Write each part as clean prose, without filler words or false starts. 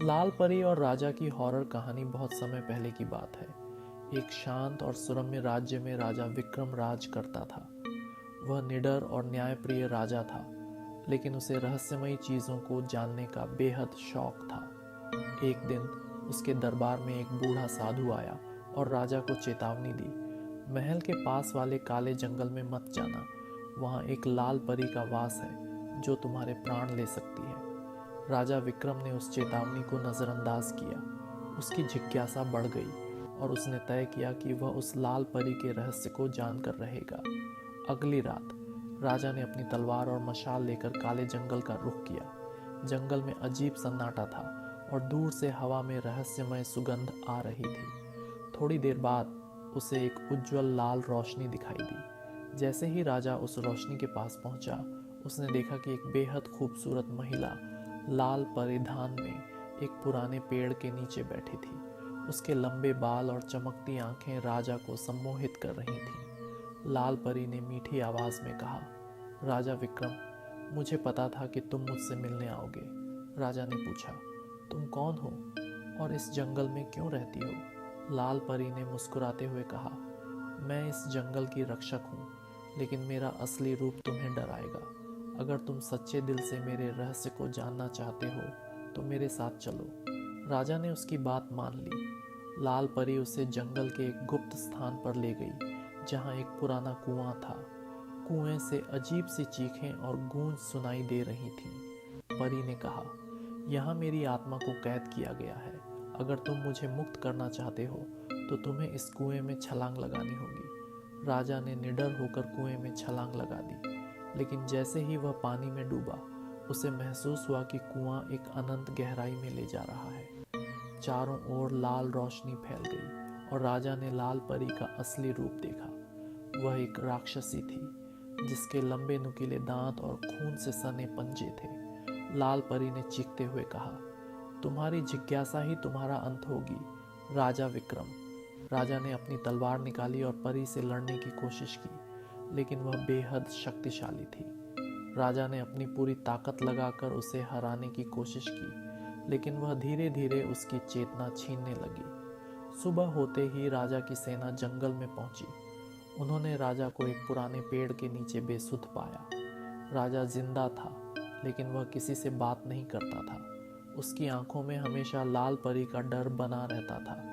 लाल परी और राजा की हॉरर कहानी बहुत समय पहले की बात है। एक शांत और सुरम्य राज्य में राजा विक्रम राज करता था। वह निडर और न्यायप्रिय राजा था, लेकिन उसे रहस्यमयी चीजों को जानने का बेहद शौक था। एक दिन उसके दरबार में एक बूढ़ा साधु आया और राजा को चेतावनी दी, महल के पास वाले काले जंगल में मत जाना। वहाँ एक लाल परी का वास है जो तुम्हारे प्राण ले सकती है। राजा विक्रम ने उस चेतावनी को नज़रअंदाज किया। उसकी जिज्ञासा बढ़ गई और उसने तय किया कि वह उस लाल परी के रहस्य को जानकर रहेगा। अगली रात राजा ने अपनी तलवार और मशाल लेकर काले जंगल का रुख किया। जंगल में अजीब सन्नाटा था और दूर से हवा में रहस्यमय सुगंध आ रही थी। थोड़ी देर बाद उसे एक उज्जवल लाल रोशनी दिखाई दी। जैसे ही राजा उस रोशनी के पास पहुंचा, उसने देखा कि एक बेहद खूबसूरत महिला लाल परिधान में एक पुराने पेड़ के नीचे बैठी थी। उसके लंबे बाल और चमकती आंखें राजा को सम्मोहित कर रही थीं। लाल परी ने मीठी आवाज में कहा, राजा विक्रम, मुझे पता था कि तुम मुझसे मिलने आओगे। राजा ने पूछा, तुम कौन हो और इस जंगल में क्यों रहती हो? लाल परी ने मुस्कुराते हुए कहा, मैं इस जंगल की रक्षक हूँ, लेकिन मेरा असली रूप तुम्हें डराएगा। अगर तुम सच्चे दिल से मेरे रहस्य को जानना चाहते हो तो मेरे साथ चलो। राजा ने उसकी बात मान ली। लाल परी उसे जंगल के एक गुप्त स्थान पर ले गई, जहाँ एक पुराना कुआं था। कुएं से अजीब सी चीखें और गूंज सुनाई दे रही थीं। परी ने कहा, यहाँ मेरी आत्मा को कैद किया गया है। अगर तुम मुझे मुक्त करना चाहते हो तो तुम्हें इस कुएं में छलांग लगानी होगी। राजा ने निडर होकर कुएं में छलांग लगा दी, लेकिन जैसे ही वह पानी में डूबा, उसे महसूस हुआ कि कुआं एक अनंत गहराई में ले जा रहा है। चारों ओर लाल रोशनी फैल गई और राजा ने लाल परी का असली रूप देखा। वह एक राक्षसी थी, जिसके लंबे नुकीले दांत और खून से सने पंजे थे। लाल परी ने चीखते हुए कहा, तुम्हारी जिज्ञासा ही तुम्हारा अंत होगी, राजा विक्रम। राजा ने अपनी तलवार निकाली और परी से लड़ने की कोशिश की, लेकिन वह बेहद शक्तिशाली थी। राजा ने अपनी पूरी ताकत लगाकर उसे हराने की कोशिश की, लेकिन वह धीरे धीरे उसकी चेतना छीनने लगी। सुबह होते ही राजा की सेना जंगल में पहुंची। उन्होंने राजा को एक पुराने पेड़ के नीचे बेसुध पाया। राजा जिंदा था, लेकिन वह किसी से बात नहीं करता था। उसकी आंखों में हमेशा लाल परी का डर बना रहता था।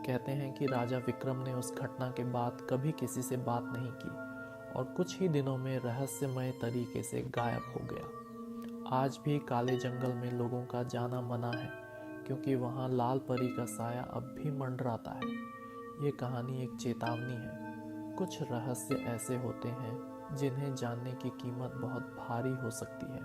कहते हैं कि राजा विक्रम ने उस घटना के बाद कभी किसी से बात नहीं की और कुछ ही दिनों में रहस्यमय तरीके से गायब हो गया। आज भी काले जंगल में लोगों का जाना मना है, क्योंकि वहाँ लाल परी का साया अब भी मंडराता है। ये कहानी एक चेतावनी है। कुछ रहस्य ऐसे होते हैं जिन्हें जानने की कीमत बहुत भारी हो सकती है।